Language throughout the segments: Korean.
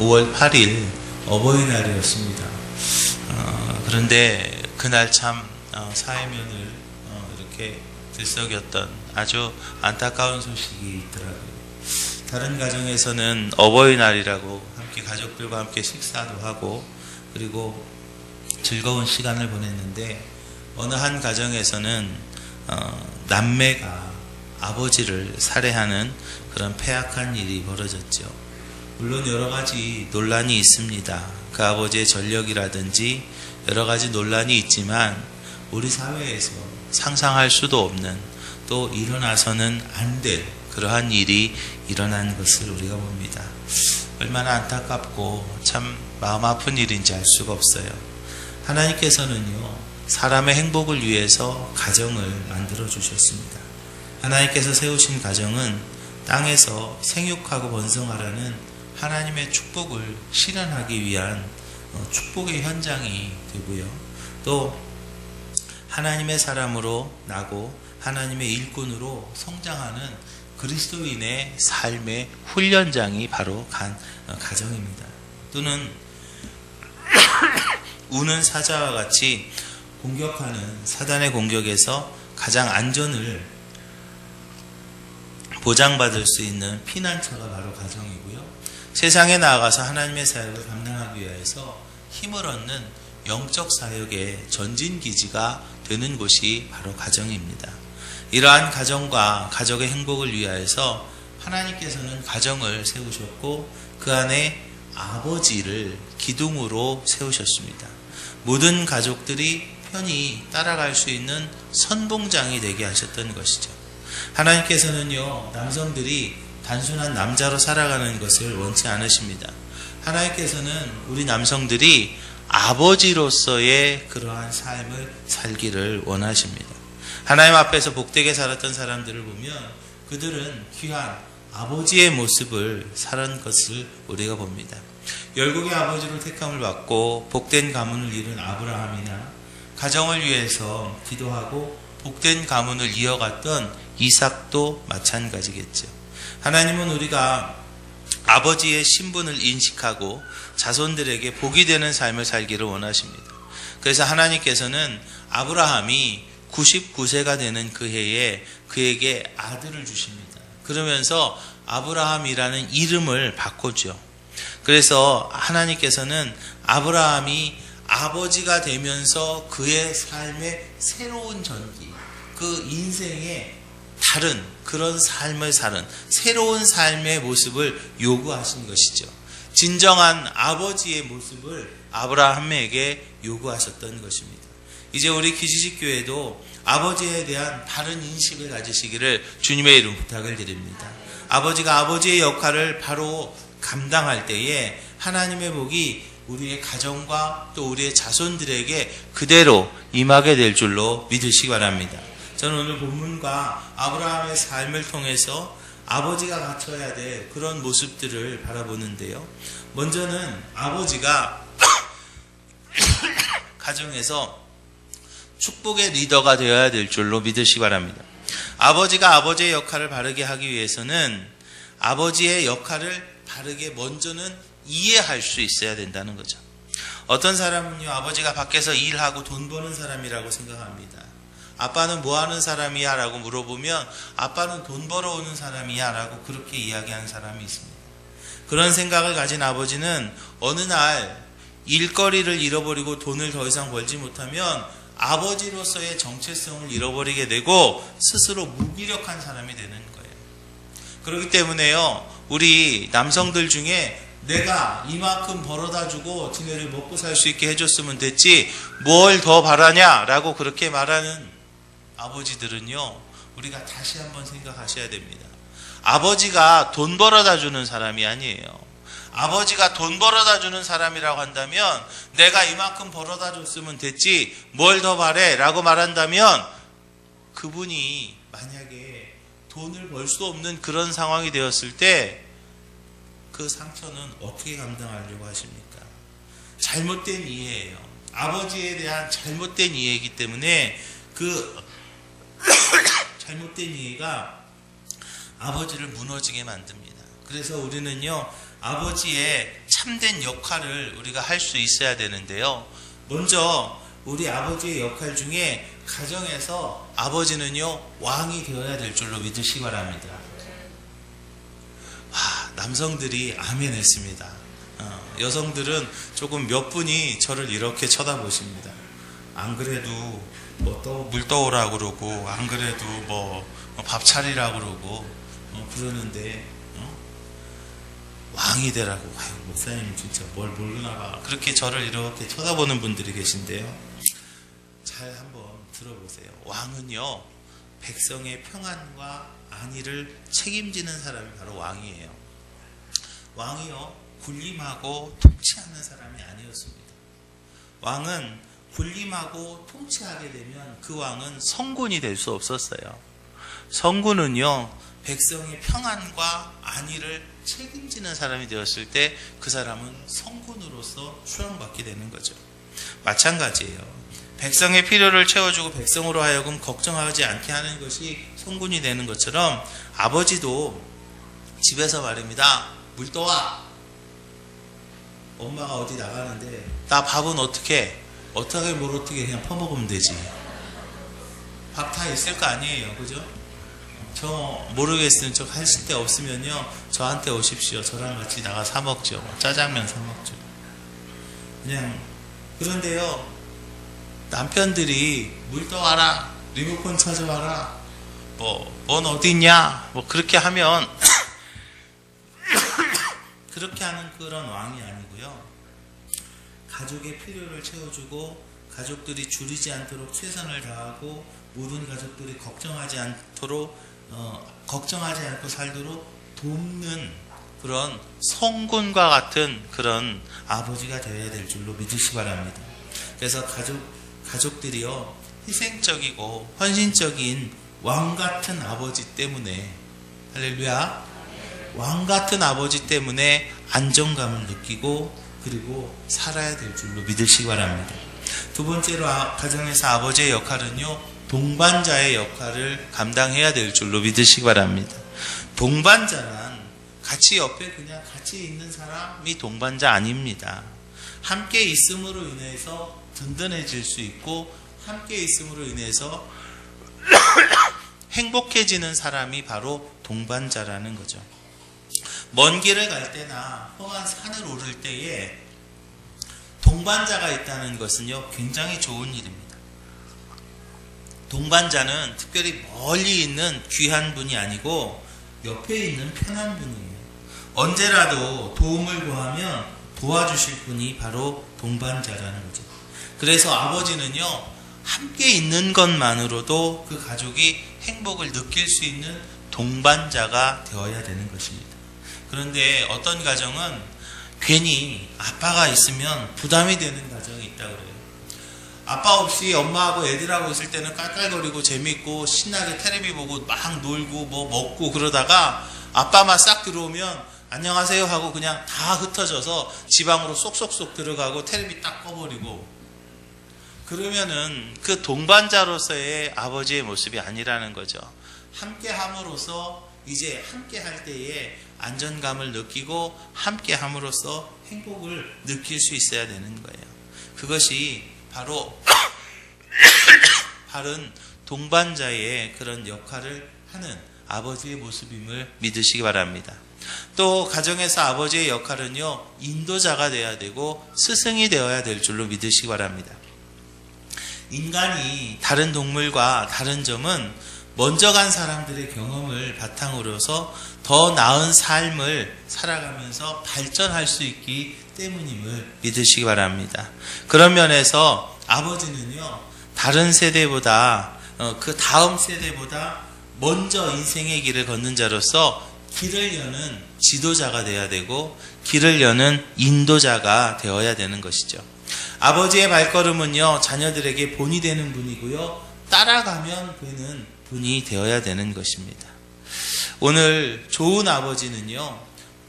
5월 8일 어버이날이었습니다. 그런데 그날 참 사회면을 이렇게 들썩였던 아주 안타까운 소식이 있더라고요. 다른 가정에서는 어버이날이라고 함께 가족들과 함께 식사도 하고 그리고 즐거운 시간을 보냈는데 어느 한 가정에서는 남매가 아버지를 살해하는 그런 폐악한 일이 벌어졌죠. 물론 여러 가지 논란이 있습니다. 그 아버지의 전력이라든지 여러 가지 논란이 있지만 우리 사회에서 상상할 수도 없는 또 일어나서는 안 될 그러한 일이 일어난 것을 우리가 봅니다. 얼마나 안타깝고 참 마음 아픈 일인지 알 수가 없어요. 하나님께서는요, 사람의 행복을 위해서 가정을 만들어 주셨습니다. 하나님께서 세우신 가정은 땅에서 생육하고 번성하라는 하나님의 축복을 실현하기 위한 축복의 현장이 되고요. 또 하나님의 사람으로 나고 하나님의 일꾼으로 성장하는 그리스도인의 삶의 훈련장이 바로 가정입니다. 또는 우는 사자와 같이 공격하는 사단의 공격에서 가장 안전을 보장받을 수 있는 피난처가 바로 가정이고요. 세상에 나아가서 하나님의 사역을 감당하기 위해서 힘을 얻는 영적 사역의 전진기지가 되는 곳이 바로 가정입니다. 이러한 가정과 가족의 행복을 위하여서 하나님께서는 가정을 세우셨고 그 안에 아버지를 기둥으로 세우셨습니다. 모든 가족들이 편히 따라갈 수 있는 선봉장이 되게 하셨던 것이죠. 하나님께서는요, 남성들이 단순한 남자로 살아가는 것을 원치 않으십니다. 하나님께서는 우리 남성들이 아버지로서의 그러한 삶을 살기를 원하십니다. 하나님 앞에서 복되게 살았던 사람들을 보면 그들은 귀한 아버지의 모습을 살은 것을 우리가 봅니다. 열국의 아버지로 택함을 받고 복된 가문을 이룬 아브라함이나 가정을 위해서 기도하고 복된 가문을 이어갔던 이삭도 마찬가지겠죠. 하나님은 우리가 아버지의 신분을 인식하고 자손들에게 복이 되는 삶을 살기를 원하십니다. 그래서 하나님께서는 아브라함이 99세가 되는 그 해에 그에게 아들을 주십니다. 그러면서 아브라함이라는 이름을 바꾸죠. 그래서 하나님께서는 아브라함이 아버지가 되면서 그의 삶의 새로운 전기, 그 인생의 다른 그런 삶을 사는 새로운 삶의 모습을 요구하신 것이죠. 진정한 아버지의 모습을 아브라함에게 요구하셨던 것입니다. 이제 우리 기지식 교회도 아버지에 대한 다른 인식을 가지시기를 주님의 이름 부탁을 드립니다. 아버지가 아버지의 역할을 바로 감당할 때에 하나님의 복이 우리의 가정과 또 우리의 자손들에게 그대로 임하게 될 줄로 믿으시기 바랍니다. 저는 오늘 본문과 아브라함의 삶을 통해서 아버지가 갖춰야 될 그런 모습들을 바라보는데요. 먼저는 아버지가 가정에서 축복의 리더가 되어야 될 줄로 믿으시기 바랍니다. 아버지가 아버지의 역할을 바르게 하기 위해서는 아버지의 역할을 바르게 먼저는 이해할 수 있어야 된다는 거죠. 어떤 사람은요, 아버지가 밖에서 일하고 돈 버는 사람이라고 생각합니다. 아빠는 뭐 하는 사람이야? 라고 물어보면 아빠는 돈 벌어오는 사람이야? 라고 그렇게 이야기하는 사람이 있습니다. 그런 생각을 가진 아버지는 어느 날 일거리를 잃어버리고 돈을 더 이상 벌지 못하면 아버지로서의 정체성을 잃어버리게 되고 스스로 무기력한 사람이 되는 거예요. 그렇기 때문에요, 우리 남성들 중에 내가 이만큼 벌어다 주고 지네를 먹고 살 수 있게 해줬으면 됐지 뭘 더 바라냐? 라고 그렇게 말하는 아버지들은요, 우리가 다시 한번 생각하셔야 됩니다. 아버지가 돈 벌어다 주는 사람이 아니에요. 아버지가 돈 벌어다 주는 사람이라고 한다면 내가 이만큼 벌어다 줬으면 됐지 뭘 더 바래? 라고 말한다면 그분이 만약에 돈을 벌 수 없는 그런 상황이 되었을 때 그 상처는 어떻게 감당하려고 하십니까? 잘못된 이해예요. 아버지에 대한 잘못된 이해이기 때문에 그 잘못된 이해가 아버지를 무너지게 만듭니다. 그래서 우리는요, 아버지의 참된 역할을 우리가 할 수 있어야 되는데요. 먼저 우리 아버지의 역할 중에 가정에서 아버지는요 왕이 되어야 될 줄로 믿으시기 바랍니다. 남성들이 아멘 했습니다. 여성들은 조금 몇 분이 저를 이렇게 쳐다보십니다. 안 그래도 뭐 또 물 떠오라 그러고 안 그래도 뭐 밥 차리라 그러고 그러는데 왕이 되라고. 목사님 진짜 뭘 모르나 봐. 그렇게 저를 이렇게 쳐다보는 분들이 계신데요. 잘 한번 들어보세요. 왕은요 백성의 평안과 안위를 책임지는 사람이 바로 왕이에요. 왕이요 군림하고 통치하는 사람이 아니었습니다. 왕은 군림하고 통치하게 되면 그 왕은 성군이 될 수 없었어요. 성군은요 백성의 평안과 안위를 책임지는 사람이 되었을 때 그 사람은 성군으로서 추앙받게 되는 거죠. 마찬가지예요. 백성의 필요를 채워주고 백성으로 하여금 걱정하지 않게 하는 것이 성군이 되는 것처럼 아버지도 집에서 말입니다. 물 떠와. 엄마가 어디 나가는데 나 밥은 어떻게 뭘 어떻게 그냥 퍼먹으면 되지. 밥 다 있을 거 아니에요. 그죠? 저 모르겠으면 저 하실 데 없으면요 저한테 오십시오. 저랑 같이 나가 사 먹죠. 짜장면 사 먹죠. 그냥. 그런데요 남편들이 물 떠와라, 리모컨 찾아와라, 넌 어디 있냐, 그렇게 하면 그렇게 하는 그런 왕이 아니고요. 가족의 필요를 채워주고 가족들이 줄이지 않도록 최선을 다하고 모든 가족들이 걱정하지 않고 살도록 돕는 그런 성군과 같은 그런 아버지가 되어야 될 줄로 믿으시기 바랍니다. 그래서 가족들이요 희생적이고 헌신적인 왕 같은 아버지 때문에, 할렐루야, 왕 같은 아버지 때문에 안정감을 느끼고 그리고 살아야 될 줄로 믿으시기 바랍니다. 두 번째로 가정에서 아버지의 역할은요 동반자의 역할을 감당해야 될 줄로 믿으시기 바랍니다. 동반자란 같이 옆에 그냥 같이 있는 사람이 동반자 아닙니다. 함께 있음으로 인해서 든든해질 수 있고 함께 있음으로 인해서 행복해지는 사람이 바로 동반자라는 거죠. 먼 길을 갈 때나 험한 산을 오를 때에 동반자가 있다는 것은요 굉장히 좋은 일입니다. 동반자는 특별히 멀리 있는 귀한 분이 아니고 옆에 있는 편한 분이에요. 언제라도 도움을 구하면 도와주실 분이 바로 동반자라는 거죠. 그래서 아버지는요 함께 있는 것만으로도 그 가족이 행복을 느낄 수 있는 동반자가 되어야 되는 것입니다. 그런데 어떤 가정은 괜히 아빠가 있으면 부담이 되는 가정이 있다고 그래요. 아빠 없이 엄마하고 애들하고 있을 때는 깔깔거리고 재밌고 신나게 텔레비 보고 막 놀고 먹고 그러다가 아빠만 싹 들어오면 안녕하세요 하고 그냥 다 흩어져서 지방으로 쏙쏙쏙 들어가고 텔레비 딱 꺼버리고, 그러면은 그 동반자로서의 아버지의 모습이 아니라는 거죠. 함께 함으로써 이제 함께 할 때에 안전감을 느끼고 함께 함으로써 행복을 느낄 수 있어야 되는 거예요. 그것이 바로 바른 동반자의 그런 역할을 하는 아버지의 모습임을 믿으시기 바랍니다. 또 가정에서 아버지의 역할은요 인도자가 되어야 되고 스승이 되어야 될 줄로 믿으시기 바랍니다. 인간이 다른 동물과 다른 점은 먼저 간 사람들의 경험을 바탕으로서 더 나은 삶을 살아가면서 발전할 수 있기 때문임을 믿으시기 바랍니다. 그런 면에서 아버지는요 다른 세대보다 그 다음 세대보다 먼저 인생의 길을 걷는 자로서 길을 여는 지도자가 되어야 되고 길을 여는 인도자가 되어야 되는 것이죠. 아버지의 발걸음은요 자녀들에게 본이 되는 분이고요 따라가면 되는 분이 되어야 되는 것입니다. 오늘 좋은 아버지는요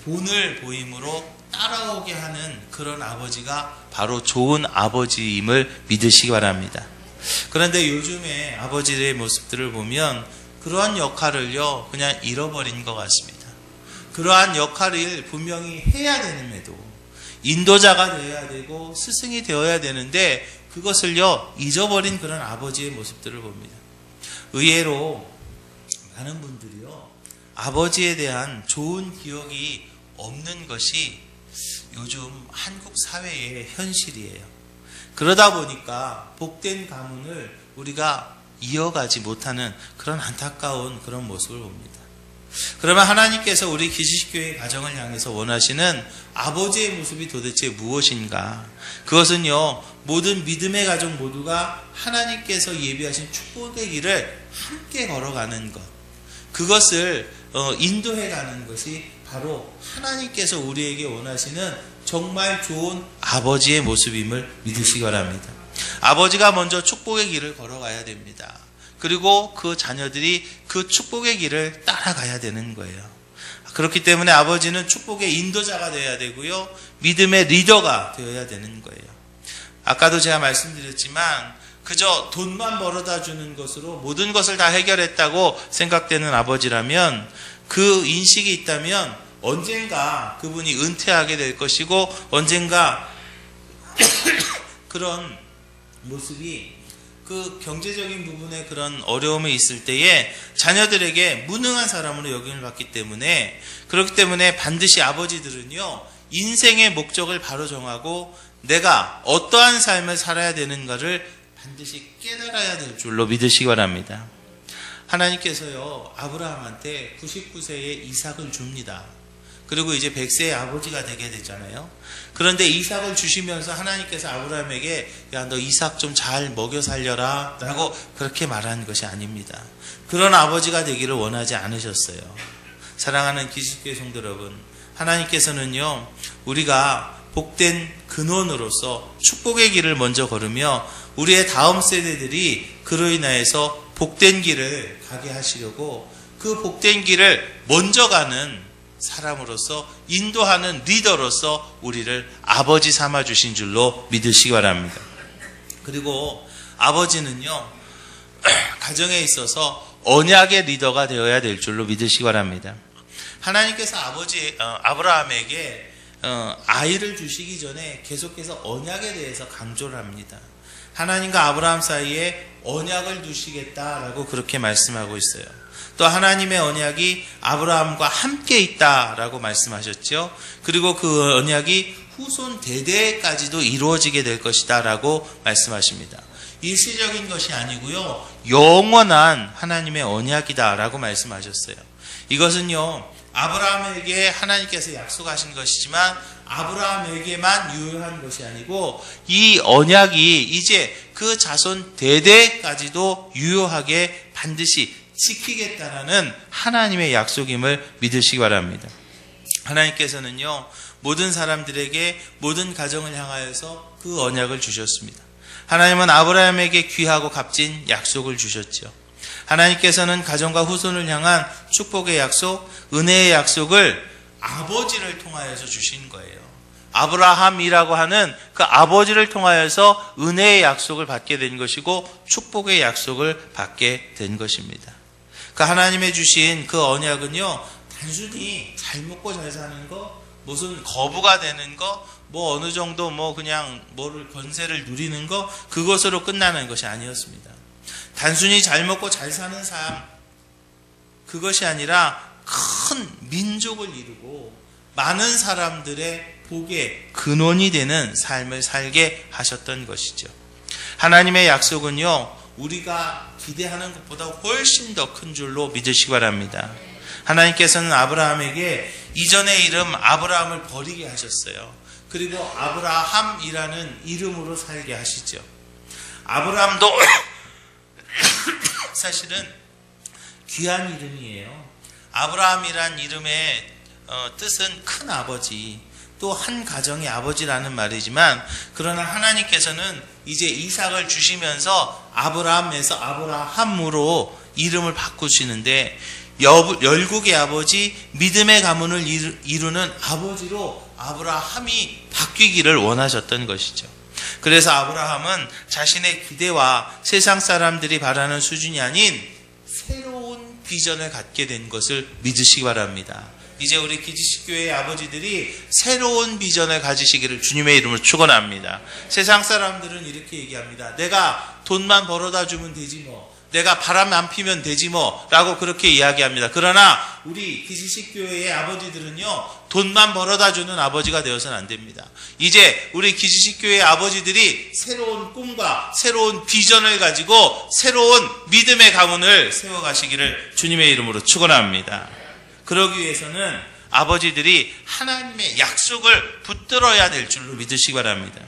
본을 보임으로 따라오게 하는 그런 아버지가 바로 좋은 아버지임을 믿으시기 바랍니다. 그런데 요즘에 아버지의 모습들을 보면 그러한 역할을요 그냥 잃어버린 것 같습니다. 그러한 역할을 분명히 해야 되는데도 인도자가 되어야 되고 스승이 되어야 되는데 그것을요 잊어버린 그런 아버지의 모습들을 봅니다. 의외로 많은 분들이요 아버지에 대한 좋은 기억이 없는 것이 요즘 한국 사회의 현실이에요. 그러다 보니까 복된 가문을 우리가 이어가지 못하는 그런 안타까운 그런 모습을 봅니다. 그러면 하나님께서 우리 기지식교회 가정을 향해서 원하시는 아버지의 모습이 도대체 무엇인가? 그것은요 모든 믿음의 가족 모두가 하나님께서 예비하신 축복의 길을 함께 걸어가는 것, 그것을 인도해가는 것이 바로 하나님께서 우리에게 원하시는 정말 좋은 아버지의 모습임을 믿으시기 바랍니다. 아버지가 먼저 축복의 길을 걸어가야 됩니다. 그리고 그 자녀들이 그 축복의 길을 따라가야 되는 거예요. 그렇기 때문에 아버지는 축복의 인도자가 되어야 되고요. 믿음의 리더가 되어야 되는 거예요. 아까도 제가 말씀드렸지만 그저 돈만 벌어다 주는 것으로 모든 것을 다 해결했다고 생각되는 아버지라면, 그 인식이 있다면 언젠가 그분이 은퇴하게 될 것이고 언젠가 그런 모습이 그 경제적인 부분에 그런 어려움이 있을 때에 자녀들에게 무능한 사람으로 여김을 받기 때문에, 그렇기 때문에 반드시 아버지들은요 인생의 목적을 바로 정하고 내가 어떠한 삶을 살아야 되는가를 반드시 깨달아야 될 줄로 믿으시기 바랍니다. 하나님께서요 아브라함한테 99세에 이삭을 줍니다. 그리고 이제 100세의 아버지가 되게 됐잖아요. 그런데 이삭을 주시면서 하나님께서 아브라함에게 야, 너 이삭 좀 잘 먹여 살려라 라고 그렇게 말하는 것이 아닙니다. 그런 아버지가 되기를 원하지 않으셨어요. 사랑하는 기식교회 성도 여러분, 하나님께서는요 우리가 복된 근원으로서 축복의 길을 먼저 걸으며 우리의 다음 세대들이 그로 인하여서 복된 길을 가게 하시려고 그 복된 길을 먼저 가는 사람으로서, 인도하는 리더로서 우리를 아버지 삼아 주신 줄로 믿으시기 바랍니다. 그리고 아버지는요 가정에 있어서 언약의 리더가 되어야 될 줄로 믿으시기 바랍니다. 하나님께서 아브라함에게 아이를 주시기 전에 계속해서 언약에 대해서 강조를 합니다. 하나님과 아브라함 사이에 언약을 두시겠다라고 그렇게 말씀하고 있어요. 또 하나님의 언약이 아브라함과 함께 있다라고 말씀하셨죠. 그리고 그 언약이 후손 대대까지도 이루어지게 될 것이다 라고 말씀하십니다. 일시적인 것이 아니고요 영원한 하나님의 언약이다 라고 말씀하셨어요. 이것은요 아브라함에게 하나님께서 약속하신 것이지만 아브라함에게만 유효한 것이 아니고 이 언약이 이제 그 자손 대대까지도 유효하게 반드시 지키겠다라는 하나님의 약속임을 믿으시기 바랍니다. 하나님께서는요 모든 사람들에게 모든 가정을 향하여서 그 언약을 주셨습니다. 하나님은 아브라함에게 귀하고 값진 약속을 주셨죠. 하나님께서는 가정과 후손을 향한 축복의 약속, 은혜의 약속을 아버지를 통하여서 주신 거예요. 아브라함이라고 하는 그 아버지를 통하여서 은혜의 약속을 받게 된 것이고 축복의 약속을 받게 된 것입니다. 그 하나님의 주신 그 언약은요 단순히 잘 먹고 잘 사는 거, 무슨 거부가 되는 거, 뭐 어느 정도 뭐 그냥 뭐를 권세를 누리는 거, 그것으로 끝나는 것이 아니었습니다. 단순히 잘 먹고 잘 사는 삶, 그것이 아니라 큰 민족을 이루고 많은 사람들의 복의 근원이 되는 삶을 살게 하셨던 것이죠. 하나님의 약속은요 우리가 기대하는 것보다 훨씬 더 큰 줄로 믿으시기 바랍니다. 하나님께서는 아브라함에게 이전의 이름 아브라함을 버리게 하셨어요. 그리고 아브라함이라는 이름으로 살게 하시죠. 아브라함도 사실은 귀한 이름이에요. 아브라함이란 이름의 뜻은 큰 아버지, 또 한 가정의 아버지라는 말이지만, 그러나 하나님께서는 이제 이삭을 주시면서 아브라함에서 아브라함으로 이름을 바꾸시는데, 열국의 아버지, 믿음의 가문을 이루는 아버지로 아브라함이 바뀌기를 원하셨던 것이죠. 그래서 아브라함은 자신의 기대와 세상 사람들이 바라는 수준이 아닌 새로운 비전을 갖게 된 것을 믿으시기 바랍니다. 이제 우리 기지식교회의 아버지들이 새로운 비전을 가지시기를 주님의 이름으로 축원합니다. 세상 사람들은 이렇게 얘기합니다. 내가 돈만 벌어다 주면 되지 뭐. 내가 바람 안 피면 되지 뭐 라고 그렇게 이야기합니다. 그러나 우리 기지식교회의 아버지들은요, 돈만 벌어다 주는 아버지가 되어서는 안 됩니다. 이제 우리 기지식교회의 아버지들이 새로운 꿈과 새로운 비전을 가지고 새로운 믿음의 가문을 세워가시기를 주님의 이름으로 축원합니다. 그러기 위해서는 아버지들이 하나님의 약속을 붙들어야 될 줄로 믿으시기 바랍니다.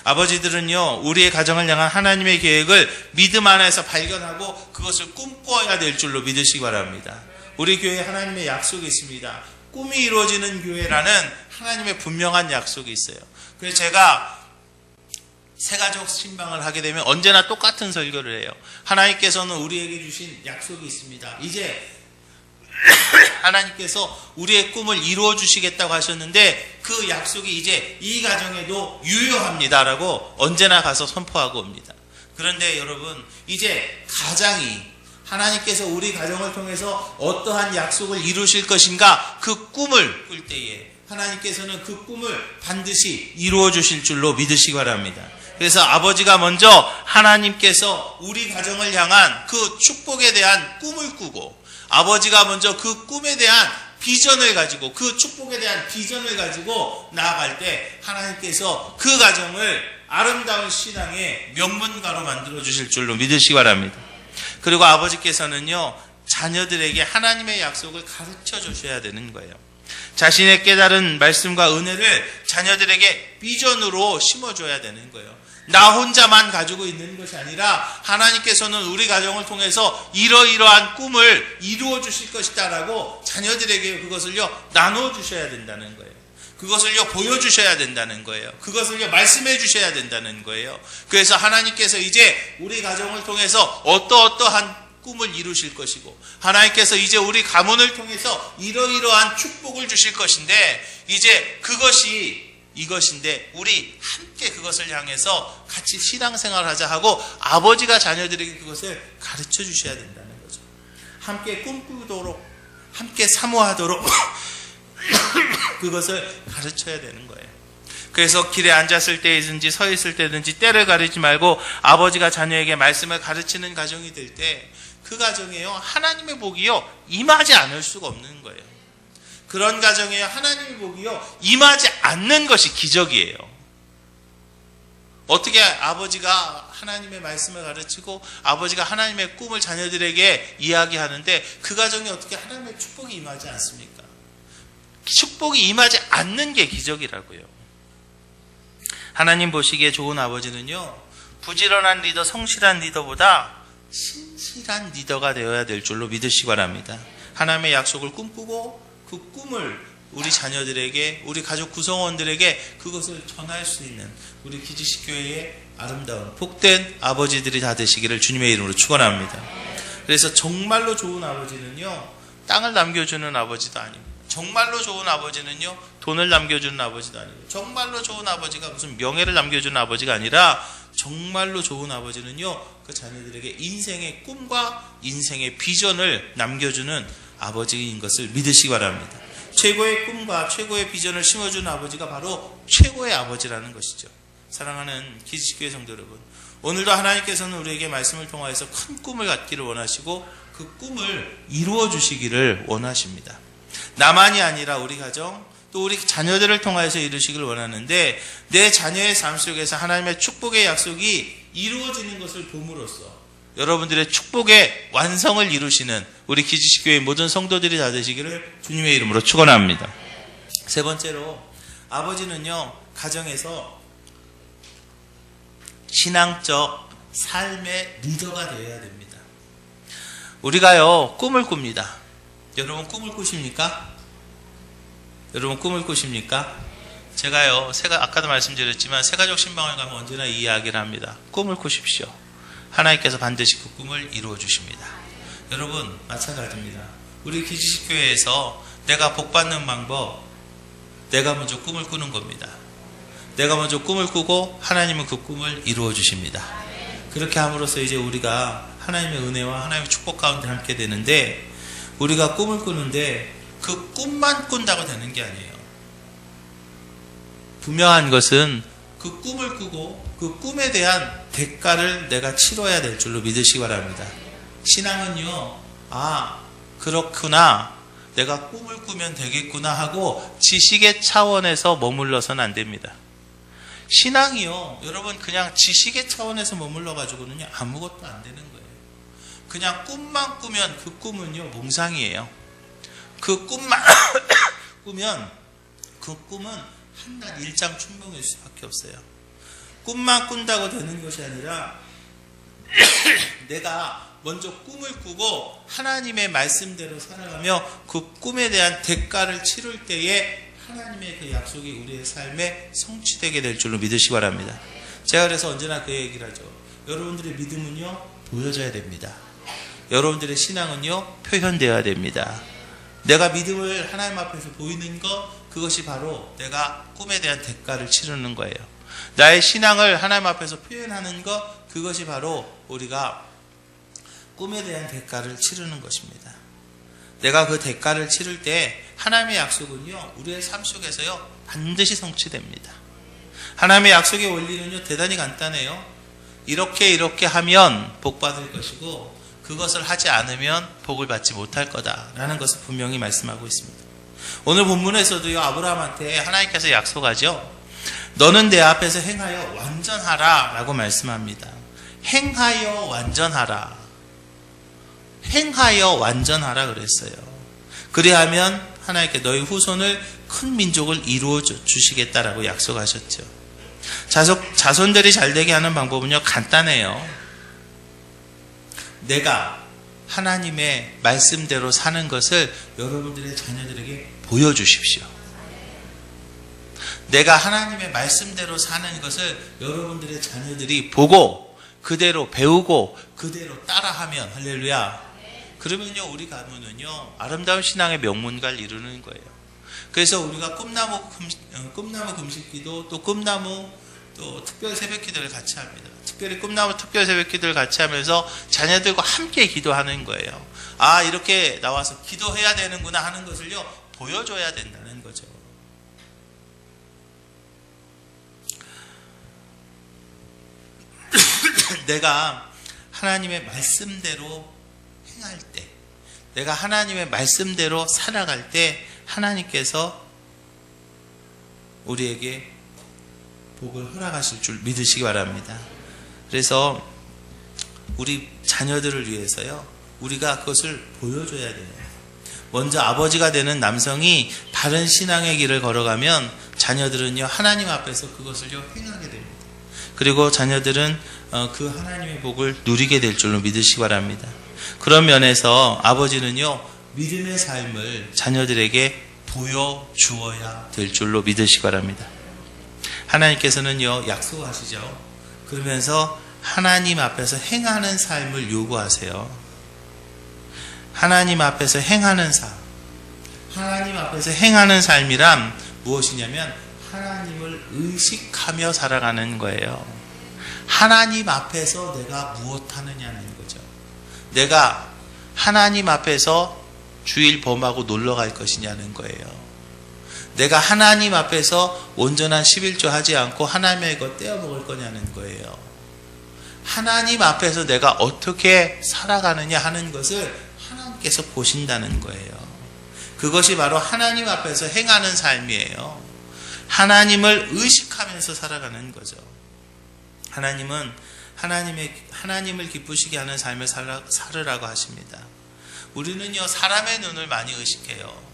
아버지들은요, 우리의 가정을 향한 하나님의 계획을 믿음 안에서 발견하고 그것을 꿈꿔야 될 줄로 믿으시기 바랍니다. 우리 교회에 하나님의 약속이 있습니다. 꿈이 이루어지는 교회라는 하나님의 분명한 약속이 있어요. 그래서 제가 새가족 신방을 하게 되면 언제나 똑같은 설교를 해요. 하나님께서는 우리에게 주신 약속이 있습니다. 이제 하나님께서 우리의 꿈을 이루어 주시겠다고 하셨는데 그 약속이 이제 이 가정에도 유효합니다라고 언제나 가서 선포하고 옵니다. 그런데 여러분, 이제 가장이 하나님께서 우리 가정을 통해서 어떠한 약속을 이루실 것인가 그 꿈을 꿀 때에 하나님께서는 그 꿈을 반드시 이루어 주실 줄로 믿으시기 바랍니다. 그래서 아버지가 먼저 하나님께서 우리 가정을 향한 그 축복에 대한 꿈을 꾸고, 아버지가 먼저 그 꿈에 대한 비전을 가지고, 그 축복에 대한 비전을 가지고 나아갈 때 하나님께서 그 가정을 아름다운 신앙의 명문가로 만들어 주실 줄로 믿으시기 바랍니다. 그리고 아버지께서는요, 자녀들에게 하나님의 약속을 가르쳐 주셔야 되는 거예요. 자신의 깨달은 말씀과 은혜를 자녀들에게 비전으로 심어줘야 되는 거예요. 나 혼자만 가지고 있는 것이 아니라 하나님께서는 우리 가정을 통해서 이러이러한 꿈을 이루어 주실 것이다라고 자녀들에게 그것을요, 나눠주셔야 된다는 거예요. 그것을요, 보여주셔야 된다는 거예요. 그것을요, 말씀해 주셔야 된다는 거예요. 그래서 하나님께서 이제 우리 가정을 통해서 어떠한 꿈을 이루실 것이고, 하나님께서 이제 우리 가문을 통해서 이러이러한 축복을 주실 것인데, 이제 이것인데 우리 함께 그것을 향해서 같이 신앙생활을 하자 하고 아버지가 자녀들에게 그것을 가르쳐 주셔야 된다는 거죠. 함께 꿈꾸도록, 함께 사모하도록 그것을 가르쳐야 되는 거예요. 그래서 길에 앉았을 때이든지 서 있을 때든지 때를 가리지 말고 아버지가 자녀에게 말씀을 가르치는 가정이 될 때 그 가정에요, 하나님의 복이요, 임하지 않을 수가 없는 거예요. 그런 가정에 하나님의 복이요, 임하지 않는 것이 기적이에요. 어떻게 아버지가 하나님의 말씀을 가르치고 아버지가 하나님의 꿈을 자녀들에게 이야기하는데 그 가정에 어떻게 하나님의 축복이 임하지 않습니까? 축복이 임하지 않는 게 기적이라고요. 하나님 보시기에 좋은 아버지는요, 부지런한 리더, 성실한 리더보다 신실한 리더가 되어야 될 줄로 믿으시기 바랍니다. 하나님의 약속을 꿈꾸고 그 꿈을 우리 자녀들에게, 우리 가족 구성원들에게 그것을 전할 수 있는 우리 기지식교회의 아름다운 복된 아버지들이 다 되시기를 주님의 이름으로 축원합니다. 그래서 정말로 좋은 아버지는요, 땅을 남겨주는 아버지도 아닙니다. 정말로 좋은 아버지는요, 돈을 남겨주는 아버지도 아니고, 정말로 좋은 아버지가 무슨 명예를 남겨주는 아버지가 아니라 정말로 좋은 아버지는요, 그 자녀들에게 인생의 꿈과 인생의 비전을 남겨주는 아버지인 것을 믿으시기 바랍니다. 최고의 꿈과 최고의 비전을 심어주는 아버지가 바로 최고의 아버지라는 것이죠. 사랑하는 기지식교회 성도 여러분, 오늘도 하나님께서는 우리에게 말씀을 통하여서 큰 꿈을 갖기를 원하시고 그 꿈을 이루어 주시기를 원하십니다. 나만이 아니라 우리 가정, 또 우리 자녀들을 통하여서 이루시길 원하는데, 내 자녀의 삶 속에서 하나님의 축복의 약속이 이루어지는 것을 봄으로써 여러분들의 축복의 완성을 이루시는 우리 기지식교회 모든 성도들이 다 되시기를 주님의 이름으로 축원합니다. 세 번째로, 아버지는요, 가정에서 신앙적 삶의 리더가 되어야 됩니다. 우리가요, 꿈을 꿉니다. 여러분 꿈을 꾸십니까? 여러분 꿈을 꾸십니까? 제가요, 아까도 말씀드렸지만 새가족 신방을 가면 언제나 이 이야기를 합니다. 꿈을 꾸십시오. 하나님께서 반드시 그 꿈을 이루어 주십니다. 여러분 마찬가지입니다. 우리 기지식교회에서 내가 복받는 방법, 내가 먼저 꿈을 꾸는 겁니다. 내가 먼저 꿈을 꾸고 하나님은 그 꿈을 이루어 주십니다. 그렇게 함으로써 이제 우리가 하나님의 은혜와 하나님의 축복 가운데 함께 되는데, 우리가 꿈을 꾸는데 그 꿈만 꾼다고 되는 게 아니에요. 분명한 것은 그 꿈을 꾸고 그 꿈에 대한 대가를 내가 치러야 될 줄로 믿으시기 바랍니다. 신앙은요, 그렇구나, 내가 꿈을 꾸면 되겠구나 하고 지식의 차원에서 머물러서는 안 됩니다. 신앙이요, 여러분, 그냥 지식의 차원에서 머물러 가지고는요 아무것도 안 되는 거예요. 그냥 꿈만 꾸면 그 꿈은요 몽상이에요. 그 꿈만 꾸면 그 꿈은 한낱 일장 춘몽일 수밖에 없어요. 꿈만 꾼다고 되는 것이 아니라 내가 먼저 꿈을 꾸고 하나님의 말씀대로 살아가며 그 꿈에 대한 대가를 치를 때에 하나님의 그 약속이 우리의 삶에 성취되게 될 줄로 믿으시기 바랍니다. 제가 그래서 언제나 그 얘기를 하죠. 여러분들의 믿음은요 보여져야 됩니다. 여러분들의 신앙은요 표현되어야 됩니다. 내가 믿음을 하나님 앞에서 보이는 것, 그것이 바로 내가 꿈에 대한 대가를 치르는 거예요. 나의 신앙을 하나님 앞에서 표현하는 것, 그것이 바로 우리가 꿈에 대한 대가를 치르는 것입니다. 내가 그 대가를 치를 때 하나님의 약속은요 우리의 삶 속에서요 반드시 성취됩니다. 하나님의 약속의 원리는요 대단히 간단해요. 이렇게 하면 복 받을 것이고 그것을 하지 않으면 복을 받지 못할 거다라는 것을 분명히 말씀하고 있습니다. 오늘 본문에서도요 아브라함한테 하나님께서 약속하죠. 너는 내 앞에서 행하여 완전하라 라고 말씀합니다. 행하여 완전하라. 행하여 완전하라 그랬어요. 그리하면 하나님께 너희 후손을 큰 민족을 이루어 주시겠다라고 약속하셨죠. 자손들이 잘되게 하는 방법은요 간단해요. 내가 하나님의 말씀대로 사는 것을 여러분들의 자녀들에게 보여주십시오. 내가 하나님의 말씀대로 사는 것을 여러분들의 자녀들이 보고 그대로 배우고 그대로 따라하면, 할렐루야, 그러면요 우리 가문은요 아름다운 신앙의 명문가를 이루는 거예요. 그래서 우리가 꿈나무 금식기도, 또 꿈나무 또 특별 새벽기도를 같이 합니다. 특별히 꿈나무 특별 새벽기도를 같이 하면서 자녀들과 함께 기도하는 거예요. 이렇게 나와서 기도해야 되는구나 하는 것을요 보여줘야 된다는 거죠. 내가 하나님의 말씀대로 행할 때, 내가 하나님의 말씀대로 살아갈 때 하나님께서 우리에게 복을 허락하실 줄 믿으시기 바랍니다. 그래서 우리 자녀들을 위해서요 우리가 그것을 보여줘야 돼요. 먼저 아버지가 되는 남성이 바른 신앙의 길을 걸어가면 자녀들은요 하나님 앞에서 그것을요 행하게 됩니다. 그리고 자녀들은 그 하나님의 복을 누리게 될 줄로 믿으시기 바랍니다. 그런 면에서 아버지는요 믿음의 삶을 자녀들에게 보여주어야 될 줄로 믿으시기 바랍니다. 하나님께서는요 약속하시죠. 그러면서 하나님 앞에서 행하는 삶을 요구하세요. 하나님 앞에서 행하는 삶, 하나님 앞에서 행하는 삶이란 무엇이냐면 하나님을 의식하며 살아가는 거예요. 하나님 앞에서 내가 무엇 하느냐는 거죠. 내가 하나님 앞에서 주일 범하고 놀러 갈 것이냐는 거예요. 내가 하나님 앞에서 온전한 11조 하지 않고 하나님의 것 떼어 먹을 거냐는 거예요. 하나님 앞에서 내가 어떻게 살아가느냐 하는 것을 하나님께서 보신다는 거예요. 그것이 바로 하나님 앞에서 행하는 삶이에요. 하나님을 의식하면서 살아가는 거죠. 하나님은 하나님을 기쁘시게 하는 삶을 살으라고 하십니다. 우리는요 사람의 눈을 많이 의식해요.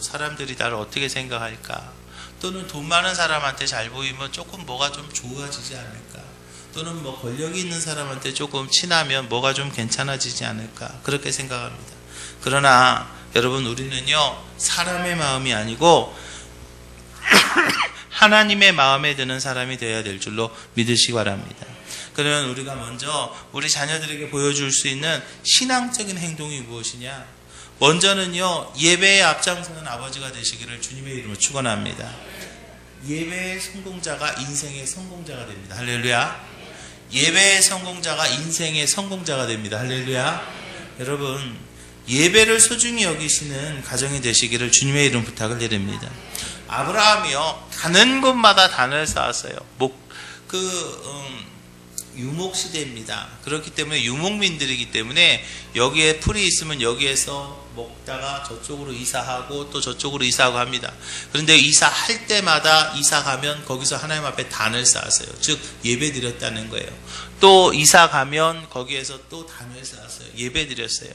사람들이 나를 어떻게 생각할까? 또는 돈 많은 사람한테 잘 보이면 조금 뭐가 좀 좋아지지 않을까? 또는 뭐 권력이 있는 사람한테 조금 친하면 뭐가 좀 괜찮아지지 않을까? 그렇게 생각합니다. 그러나 여러분 우리는요 사람의 마음이 아니고 하나님의 마음에 드는 사람이 되어야 될 줄로 믿으시기 바랍니다. 그러면 우리가 먼저 우리 자녀들에게 보여줄 수 있는 신앙적인 행동이 무엇이냐? 먼저는요 예배에 앞장서는 아버지가 되시기를 주님의 이름으로 축원합니다. 예배의 성공자가 인생의 성공자가 됩니다. 할렐루야. 예배의 성공자가 인생의 성공자가 됩니다. 할렐루야. 여러분 예배를 소중히 여기시는 가정이 되시기를 주님의 이름 부탁을 드립니다. 아브라함이요, 가는 곳마다 단을 쌓았어요. 유목시대입니다. 그렇기 때문에 유목민들이기 때문에 여기에 풀이 있으면 여기에서 먹다가 저쪽으로 이사하고 또 저쪽으로 이사하고 합니다. 그런데 이사할 때마다 이사가면 거기서 하나님 앞에 단을 쌓았어요. 즉 예배 드렸다는 거예요. 또 이사가면 거기에서 또 단을 쌓았어요. 예배 드렸어요.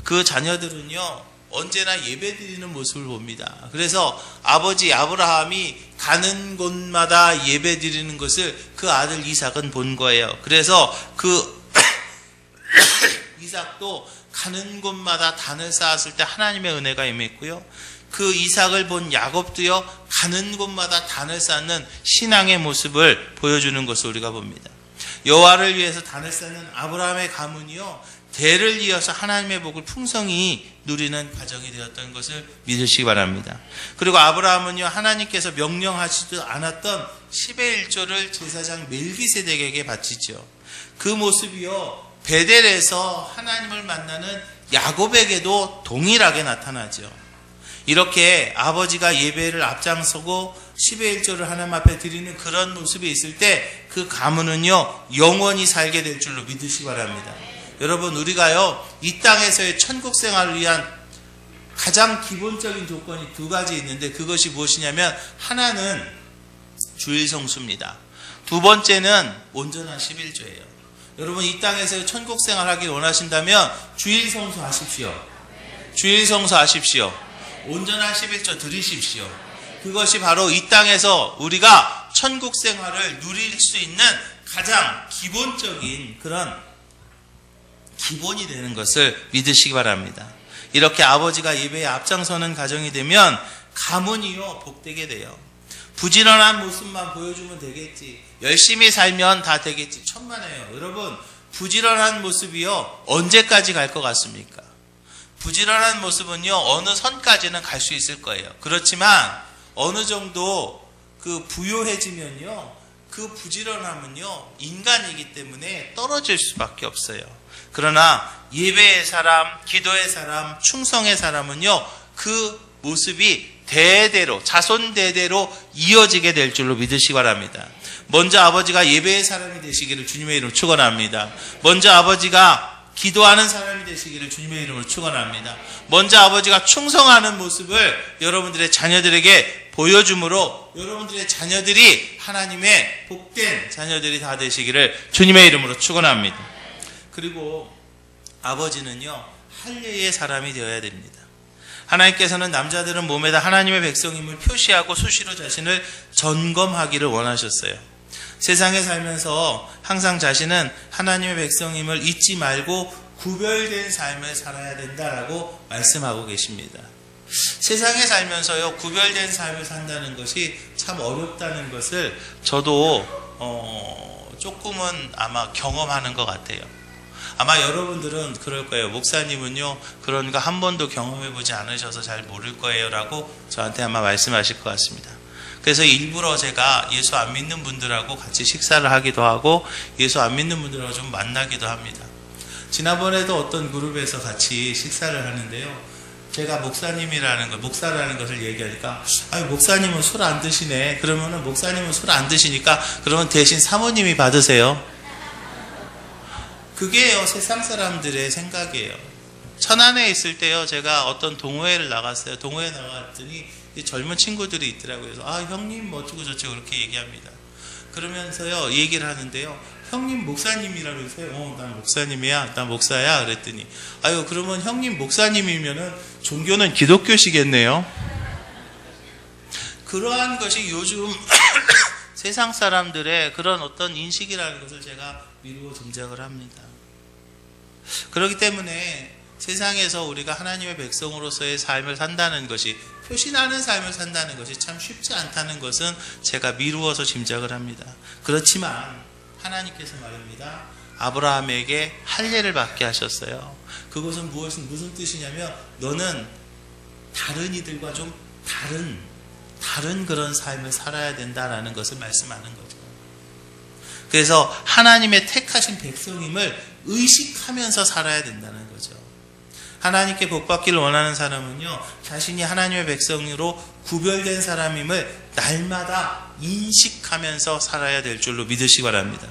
그 자녀들은요, 언제나 예배 드리는 모습을 봅니다. 그래서 아버지 아브라함이 가는 곳마다 예배 드리는 것을 그 아들 이삭은 본 거예요. 그래서 그 이삭도 가는 곳마다 단을 쌓았을 때 하나님의 은혜가 임했고요. 그 이삭을 본 야곱도요, 가는 곳마다 단을 쌓는 신앙의 모습을 보여주는 것을 우리가 봅니다. 여호와를 위해서 단을 쌓는 아브라함의 가문이요, 대를 이어서 하나님의 복을 풍성히 누리는 가정이 되었던 것을 믿으시기 바랍니다. 그리고 아브라함은요, 하나님께서 명령하지도 않았던 10의 1조를 제사장 멜기세덱에게 바치죠. 그 모습이요, 베델에서 하나님을 만나는 야곱에게도 동일하게 나타나죠. 이렇게 아버지가 예배를 앞장서고 10의 1조를 하나님 앞에 드리는 그런 모습이 있을 때 그 가문은요, 영원히 살게 될 줄로 믿으시기 바랍니다. 여러분, 우리가요, 이 땅에서의 천국 생활을 위한 가장 기본적인 조건이 두 가지 있는데, 그것이 무엇이냐면, 하나는 주일 성수입니다. 두 번째는 온전한 11조예요. 여러분, 이 땅에서 천국 생활하길 원하신다면 주일 성수하십시오. 주일 성수하십시오. 온전한 11조 드리십시오. 그것이 바로 이 땅에서 우리가 천국 생활을 누릴 수 있는 가장 기본적인 그런 기본이 되는 것을 믿으시기 바랍니다. 이렇게 아버지가 예배에 앞장서는 가정이 되면 가문이요, 복되게 돼요. 부지런한 모습만 보여주면 되겠지, 열심히 살면 다 되겠지, 천만에요. 여러분, 부지런한 모습이요, 언제까지 갈 것 같습니까? 부지런한 모습은요, 어느 선까지는 갈 수 있을 거예요. 그렇지만 어느 정도 그 부요해지면요, 그 부지런함은요, 인간이기 때문에 떨어질 수밖에 없어요. 그러나 예배의 사람, 기도의 사람, 충성의 사람은요, 그 모습이 대대로, 자손 대대로 이어지게 될 줄로 믿으시기 바랍니다. 먼저 아버지가 예배의 사람이 되시기를 주님의 이름으로 축원합니다. 먼저 아버지가 기도하는 사람이 되시기를 주님의 이름으로 축원합니다. 먼저 아버지가 충성하는 모습을 여러분들의 자녀들에게 보여줌으로 여러분들의 자녀들이 하나님의 복된 자녀들이 다 되시기를 주님의 이름으로 축원합니다. 그리고 아버지는요, 할례의 사람이 되어야 됩니다. 하나님께서는 남자들은 몸에다 하나님의 백성임을 표시하고 수시로 자신을 점검하기를 원하셨어요. 세상에 살면서 항상 자신은 하나님의 백성임을 잊지 말고 구별된 삶을 살아야 된다라고 말씀하고 계십니다. 세상에 살면서요, 구별된 삶을 산다는 것이 참 어렵다는 것을 저도 조금은 아마 경험하는 것 같아요. 아마 여러분들은 그럴 거예요. 목사님은요, 그런 거 한 번도 경험해보지 않으셔서 잘 모를 거예요 라고 저한테 아마 말씀하실 것 같습니다. 그래서 일부러 제가 예수 안 믿는 분들하고 같이 식사를 하기도 하고 예수 안 믿는 분들하고 좀 만나기도 합니다. 지난번에도 어떤 그룹에서 같이 식사를 하는데요, 제가 목사라는 것을 얘기하니까, 아유, 목사님은 술 안 드시네. 그러면은 목사님은 술 안 드시니까 그러면 대신 사모님이 받으세요. 그게요, 세상 사람들의 생각이에요. 천안에 있을 때요, 제가 어떤 동호회를 나갔어요. 동호회 나갔더니 젊은 친구들이 있더라고요. 그래서 아, 형님 뭐 어쩌고 저쩌고 그렇게 얘기합니다. 그러면서요, 얘기를 하는데요, 형님 목사님이라고 해서요, 난 목사님이야, 난 목사야. 그랬더니, 아유, 그러면 형님 목사님이면은 종교는 기독교시겠네요. 그러한 것이 요즘 세상 사람들의 그런 어떤 인식이라는 것을 제가 미루어 짐작을 합니다. 그렇기 때문에 세상에서 우리가 하나님의 백성으로서의 삶을 산다는 것이, 표신하는 삶을 산다는 것이 참 쉽지 않다는 것은 제가 미루어서 짐작을 합니다. 그렇지만 하나님께서 말입니다, 아브라함에게 할례를 받게 하셨어요. 그것은 무슨 뜻이냐면, 너는 다른 이들과 좀 다른 그런 삶을 살아야 된다라는 것을 말씀하는 거죠. 그래서 하나님의 택하신 백성임을 의식하면서 살아야 된다는 거죠. 하나님께 복받기를 원하는 사람은요, 자신이 하나님의 백성으로 구별된 사람임을 날마다 인식하면서 살아야 될 줄로 믿으시기 바랍니다.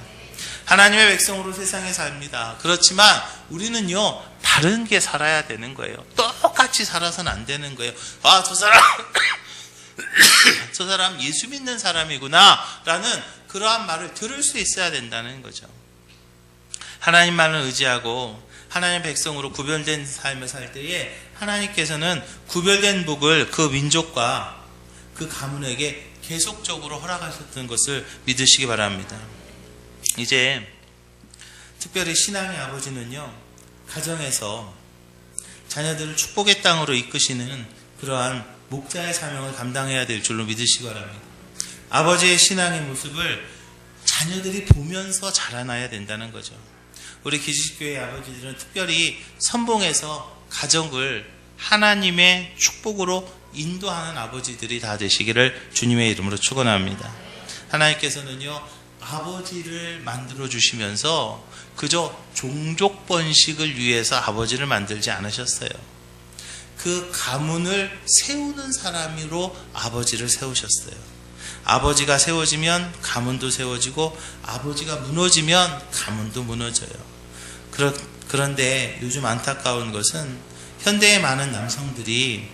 하나님의 백성으로 세상에 삽니다. 그렇지만 우리는요, 다른 게 살아야 되는 거예요. 똑같이 살아서는 안 되는 거예요. 아, 저 사람 예수 믿는 사람이구나 라는 그러한 말을 들을 수 있어야 된다는 거죠. 하나님만을 의지하고 하나님의 백성으로 구별된 삶을 살 때에 하나님께서는 구별된 복을 그 민족과 그 가문에게 계속적으로 허락하셨던 것을 믿으시기 바랍니다. 이제 특별히 신앙의 아버지는요, 가정에서 자녀들을 축복의 땅으로 이끄시는 그러한 목자의 사명을 감당해야 될 줄로 믿으시기 바랍니다. 아버지의 신앙의 모습을 자녀들이 보면서 자라나야 된다는 거죠. 우리 기지교회 아버지들은 특별히 선봉해서 가정을 하나님의 축복으로 인도하는 아버지들이 다 되시기를 주님의 이름으로 축원합니다. 하나님께서는요, 아버지를 만들어 주시면서 그저 종족 번식을 위해서 아버지를 만들지 않으셨어요. 그 가문을 세우는 사람으로 아버지를 세우셨어요. 아버지가 세워지면 가문도 세워지고, 아버지가 무너지면 가문도 무너져요. 그런데 요즘 안타까운 것은 현대의 많은 남성들이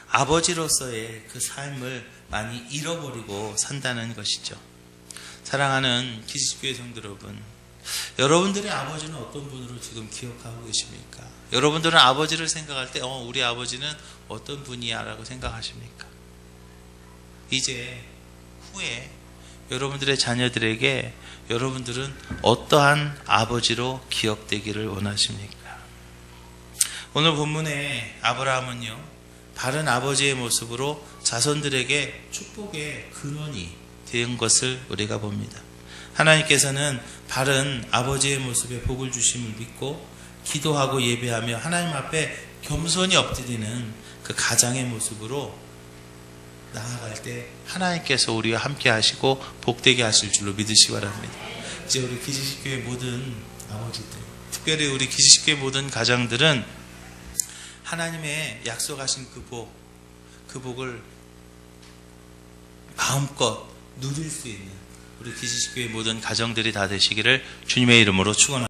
아버지로서의 그 삶을 많이 잃어버리고 산다는 것이죠. 사랑하는 기지교회 성도 여러분, 여러분들의 아버지는 어떤 분으로 지금 기억하고 계십니까? 여러분들은 아버지를 생각할 때 우리 아버지는 어떤 분이야 라고 생각하십니까? 이제 후에 여러분들의 자녀들에게 여러분들은 어떠한 아버지로 기억되기를 원하십니까? 오늘 본문의 아브라함은요, 바른 아버지의 모습으로 자손들에게 축복의 근원이 된 것을 우리가 봅니다. 하나님께서는 바른 아버지의 모습에 복을 주심을 믿고 기도하고 예배하며 하나님 앞에 겸손히 엎드리는 그 가장의 모습으로 나아갈 때 하나님께서 우리와 함께 하시고 복되게 하실 줄로 믿으시기 바랍니다. 이제 우리 기지식교회 모든 아버지들, 특별히 우리 기지식교회 모든 가장들은 하나님의 약속하신 그 복을 마음껏 누릴 수 있는 우리 기지식교회 모든 가정들이 다 되시기를 주님의 이름으로 축원합니다.